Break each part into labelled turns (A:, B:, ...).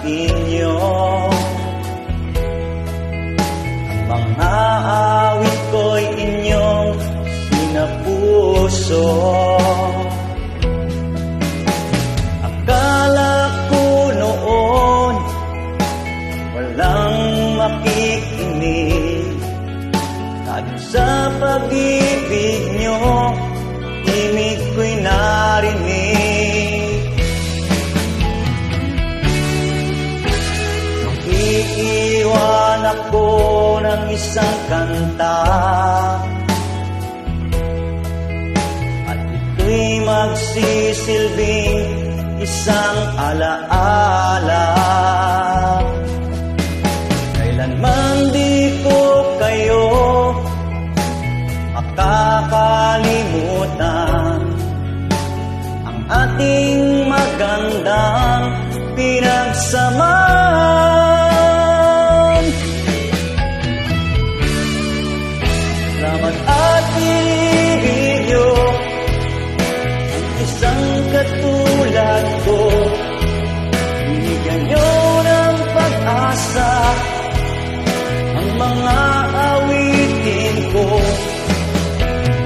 A: inyo. Ang mga awit ko'y inyong sinapuso. Akala ko noon walang makikinig, kahit sa pag-ibig nyo himig ko'y narinig. Iiwan ako ng isang kanta, at ito'y magsisilbing isang alaala. Kailanman di ko kayo makakalimutan, ang ating magandang pinagsamahan. Salamat at inibigyo ang isang katulad ko. Binigyan nyo ng pag-asa ang mga awitin ko.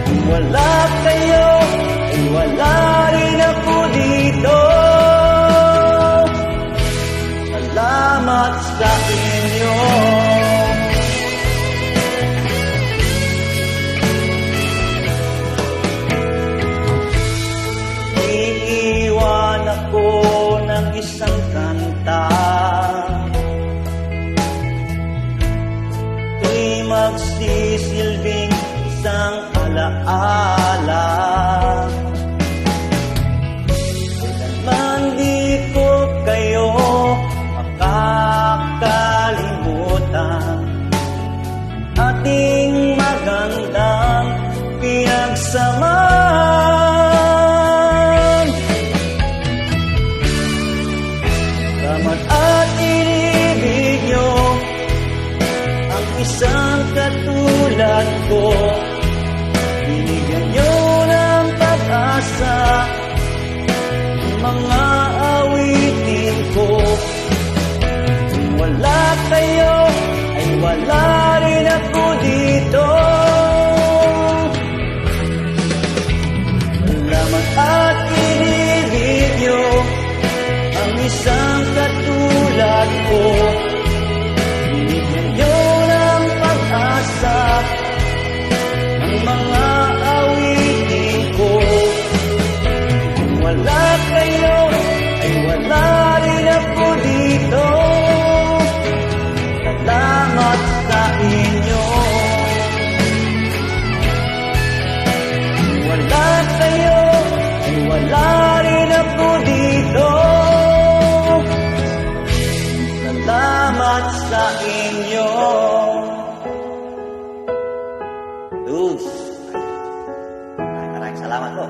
A: Kung wala kayo, ay wala rin ako dito. Salamat sa inyo. Iiwan ako ng isang kanta, ito'y magsisilbing isang alaala. Kailanman di ko kayo makakalimutan, ating magandang pinagsamahan. Salamat at inibig nyo ang isang katulad ko. Binigyan nyo ng pag-asa ang mga awitin ko. Kung wala kayo, ay wala rin ako dito. Salamat at inibig nyo ang isang katulad ko. Binigyan nyo ng pag-asa ang mga awitin ko. Kung wala kayo, ay wala rin ako dito. Salamat sa inyo. Kung wala kayo, ay wala rin ako dito. Salamat sa inyo. Luz, maraming salamat po.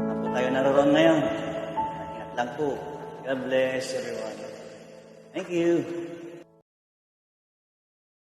A: Ako tayo naroon ngayon. Ingat lang po. God bless everyone. Thank you.